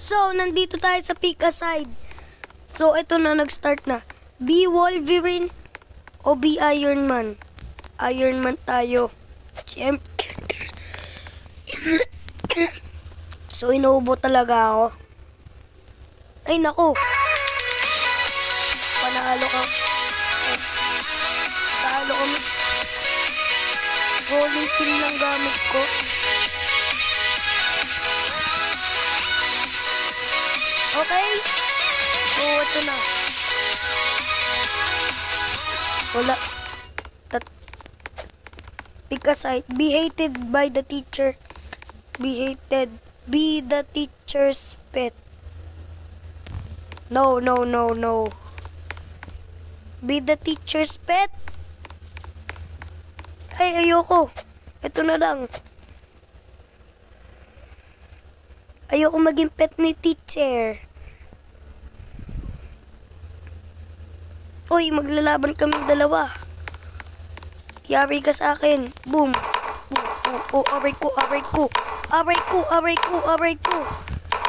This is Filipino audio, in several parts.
So, nandito tayo sa pick aside. So, ito na, nag-start na. Be Wolverine o be Iron Man? Iron Man tayo. Siyempre. So, inuubo talaga ako. Ay, naku. Panalo ka. Panalo kami. Rolling pin lang gamit ko. Okay? So, ito na. Wala. Pick a side. Be hated by the teacher. Be hated. Be the teacher's pet. No, no, no, no. Be the teacher's pet. Ay, ayoko. Ito na lang. Ayoko maging pet ni teacher. Uy, maglalaban kaming dalawa. Yari ka sa akin. Boom. Boom. Oh, aray ko, aray ko. Aray ko, aray ko, aray ko.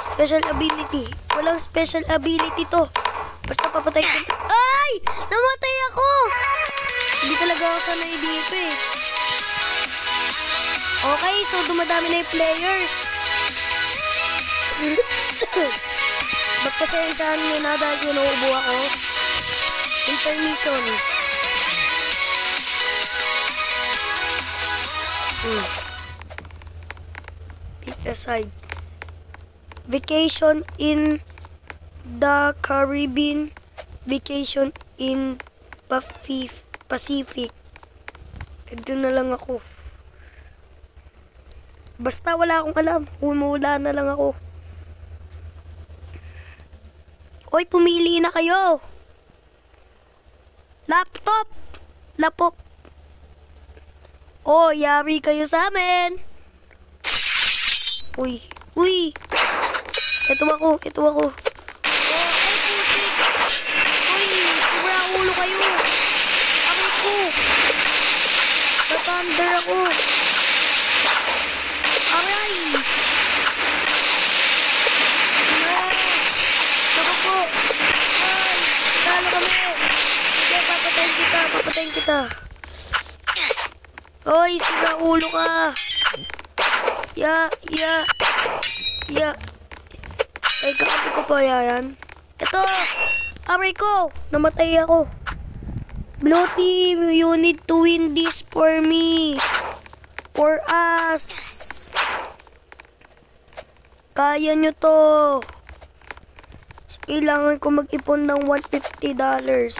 Special ability. Walang special ability to. Basta papatay ko. Ay! Namatay ako! Hindi talaga ako sanay dito eh. Okay, so dumadami na yung players. Magpasensyahan nyo na dahil inuubo ako. Intermission. Pick a side. Vacation in the Caribbean. Vacation in Pacific. Ito na lang ako. Basta wala akong alam. Humula na lang ako. Oy, pumili na kayo. Laptop. Laptop. Oh, yari kayo sa amin. Uy. Uy. Ito ako. Ito ako. Oh, ay putik. Uy, sobra ulo kayo. Aray ko. Natanda ako. Aray. Naku po. Ay, talo kami. Sige, papatayin kita. Oy, sobra ulo ka. Ya. Ay, kakapi ko pa yan. Ito! Aray ko! Namatay ako. Blue team, you need to win this for me. For us. Kaya nyo to. So, kailangan ko mag-ipon ng $150.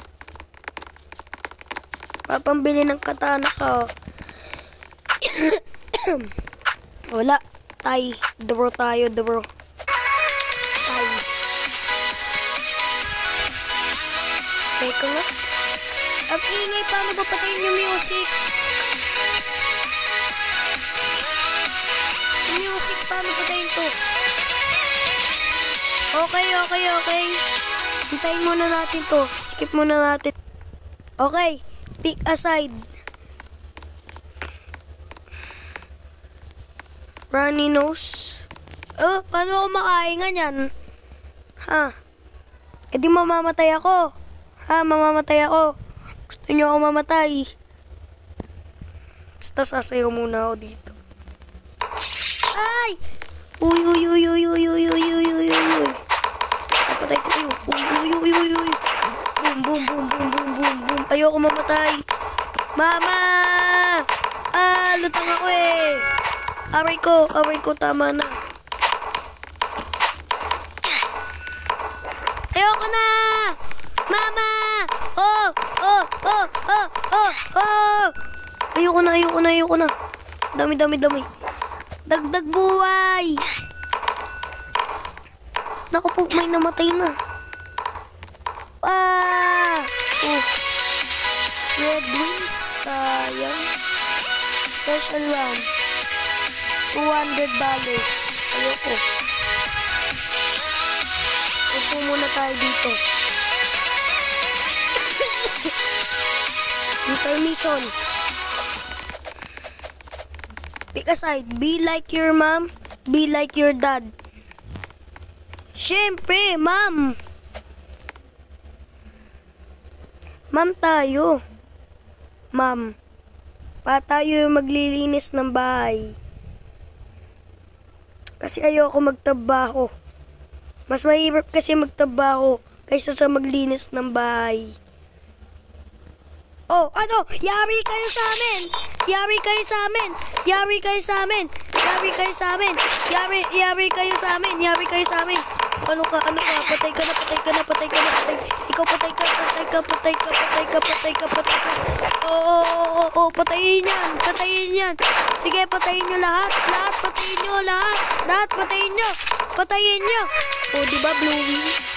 Papambili ng katana ka. Wala. Tay. Draw tayo. Tay. Teka nga. Ang ingay. Paano ba patayin yung music? Yung music. Paano patayin to? Okay. Hintayin muna natin to. Skip muna natin. Okay. Pick a side. Runny nose. Oh, paano ako makahinga niyan? Ha? E di mamamatay ako. Ha, mamamatay ako. Gusto niyo ako mamatay. Basta sasayaw muna ako dito. Ay! Uy. Papatay ko kayo. Uy. Boom. Ayoko mamatay. Mama! Lutang ako eh. Aray ko, tama na. Ayoko na! Mama! Oh! Ayoko na. Dami. Dagdag buhay! Naku po, may namatay na. Oh. Red wings, sayang. Special round. $200. Ayoko. Upo muna tayo dito. Intermission. Pick a side. Be like your mom. Be like your dad. Siyempre, ma'am. Ma'am tayo. Ma'am. Pa tayo maglilinis ng bahay. Kasi ayoko magtrabaho. Mas mahirap kasi magtrabaho kaysa sa maglinis ng bahay. Oh, ano? Yari kayo sa amin! Yari kayo sa amin! Yari kayo sa amin! Yari kayo sa amin! Yari kayo sa amin! Yari kayo sa amin! Ano ka? Patay ka na, patay ka na, patay ka na, patay. Ikaw patay ka, patay ka, patay ka, patay ka, patay ka, patay ka. Oo, patayin yan, patayin yan. Sige, patayin nyo lahat, lahat, patayin nyo, lahat, lahat, patayin nyo, patayin nyo. O, diba, Blue Wings?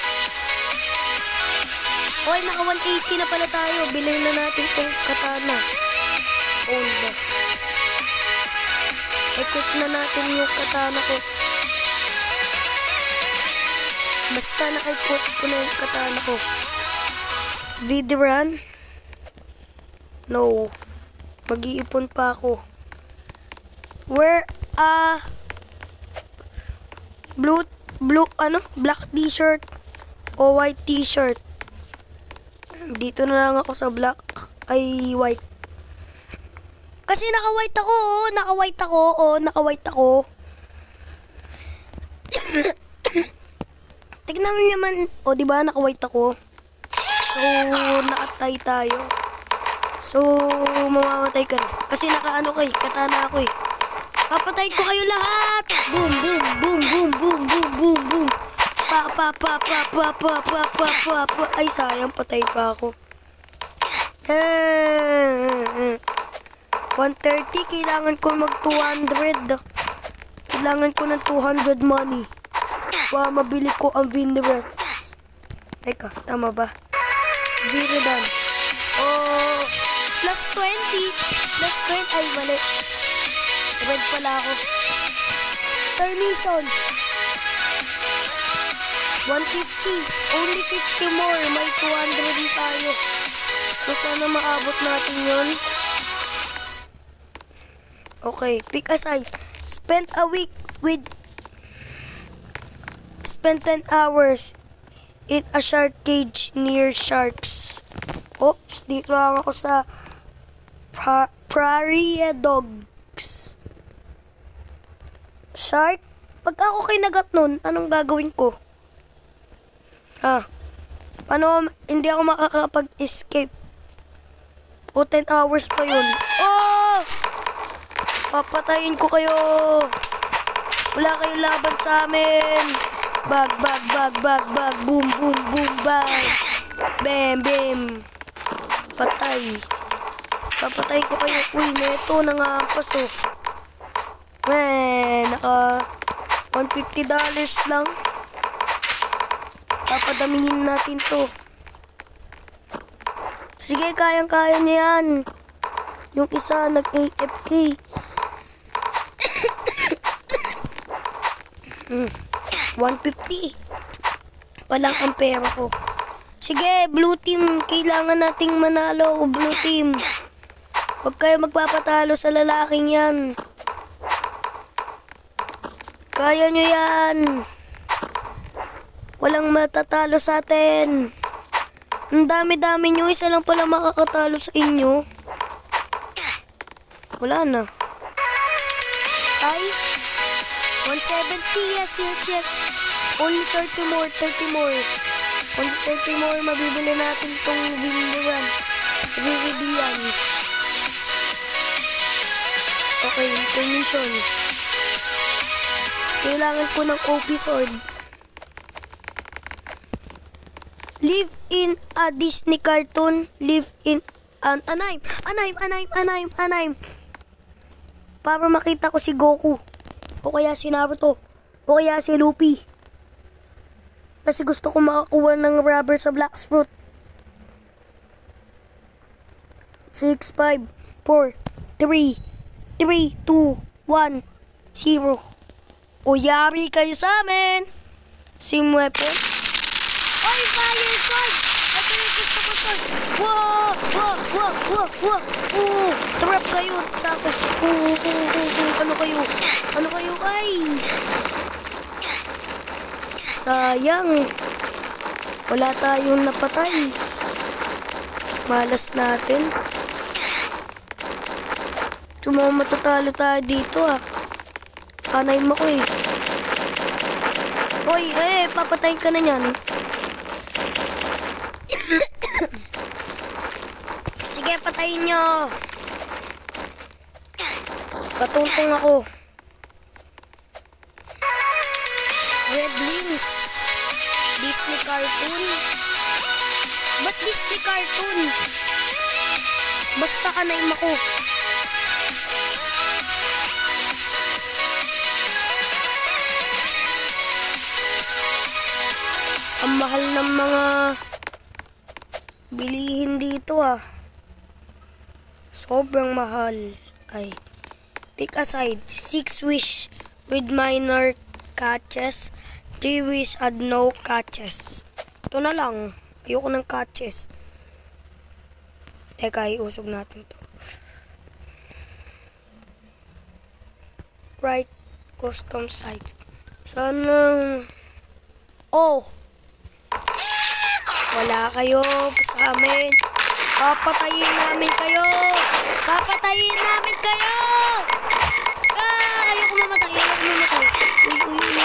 Okay, naka 180 na pala tayo. Bilhin na natin tong katana. Old ba? Equip na natin yung katana ko. Basta naka-equip ko na yung katana ko. Vidran? No. Mag-iipon pa ako. Wear a black t-shirt o white t-shirt. Dito na lang ako sa black ay white. Kasi naka-white ako, naka-white ako. Tignan mo naman, di ba naka-white ako? So, nakatay tayo. So, mamamatay ka na. Kasi naka-ano ko katana ako eh. Papatay ko kayo lahat! Boom, boom, boom, boom, boom, boom, boom, boom. Pa. Ay, sayang, patay pa ako. 130, kailangan ko mag 200. Kailangan ko ng 200 money. Para mabili ko ang Vinrats. Teka, tama ba? Viridan. Oh, plus 20. Plus 20. Ay, mali. Red pala ako. Termination. 150. Only 50 more. May 200 din tayo. So, sana maabot natin yun. Okay, pick a side. Spend 10 hours in a shark cage near sharks. Oops, dito lang ako sa prairie dogs. Shark? Pag ako kinagat nun, anong gagawin ko? Paano hindi ako makakapag-escape? O 10 hours pa yun. Oh! Papatayin ko kayo. Wala kayong laban sa amin. Bag. Boom, bag. Bam. Patay. Papatayin ko kayo. Uy, neto, nangampas oh. Naka $150 lang. Papadamihin natin to. Sige, kayang-kaya niya yan. Yung isa nag-AFK. 150 palang ang pera ko. Sige, blue team, kailangan nating manalo. Blue team, huwag kayo magpapatalo sa lalaking yan. Kaya nyo yan. Walang matatalo sa atin. Ang dami-dami nyo, isa lang pala makakatalo sa inyo. Wala na. Ay, 170, yes. Only 30 more. Only 30 more, mabibili natin tong Vindiran. Viridian. Okay, permission. Kailangan ko ng OP sword. Live in a Disney cartoon. Live in an anime. Para makita ko si Goku. O kaya si Naruto. O kaya si Luffy. Kasi gusto ko makakuha ng rubber sa Black Fruit. 6, 5, 4, 3, 2, 1, 0. O yari kayo sa amin. Sim weapon. Oy, fire sword! Ito yung gusto ko sword. Wow! Trap kayo sa akin. Ano kayo? Ay! Sayang. Wala tayong napatay. Malas natin. Sumama matatalo tayo dito ah. Kanay mo ko eh. Hoy, papatayin ka na yan. Sige, patayin nyo. Patuntong ako. Red Wings. Disney cartoon. Ba't Disney cartoon? Basta kanay mo ko. Ang mahal ng mga bilihin dito ah. Sobrang mahal. Ay. Pick a side. 6 wish with minor catches. 3 wish and no catches. Ito na lang. Ayoko ng catches. Teka, iusog natin to. Right. Custom sites. Sana... Oh! Wala kayo sa amin. Papatayin namin kayo! Papatayin namin kayo! Ah! Ayoko mamatay. Uy.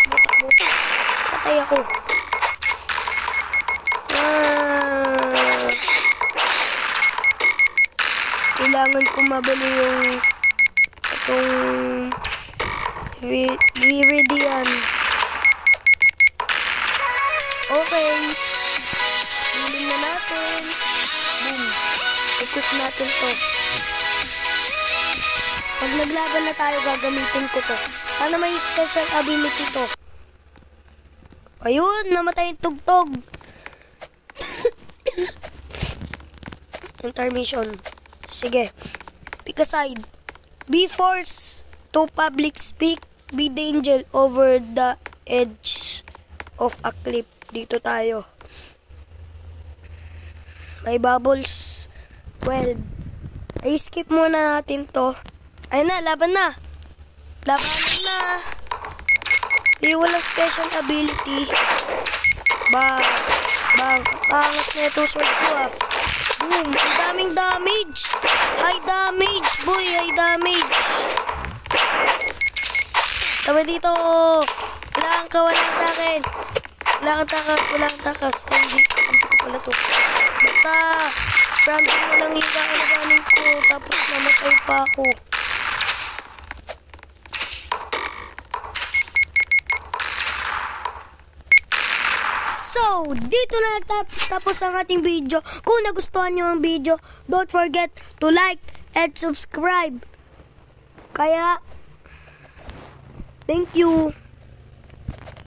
Takbo. Patay ako. Ah! Kailangan ko mabili yung itong Viridian. Okay. Bilhin na natin. Boom. Equip natin to. Pag naglaban na tayo, gagamitin ko to. Sana may special ability to. Ayun, namatay yung tugtog. Intermission. Sige. Pick a side. Be forced to public speak. Be danger over the edge of a cliff. Dito tayo. May bubbles. Well, i-skip muna natin to. Ayun na, laban na. Laban na. Hindi walang special ability. Bang. Angas na itong sword ko ah. Boom. Ang daming damage. High damage. Boy, high damage. Tama dito. Wala kang kawalan sa akin. Wala kang takas. Ay, hindi ko pala to. Basta, random na lang yung kakalabanin ko. Tapos namatay pa ako. So, dito na tapos ang ating video. Kung nagustuhan nyo ang video, don't forget to like and subscribe. Kaya, thank you.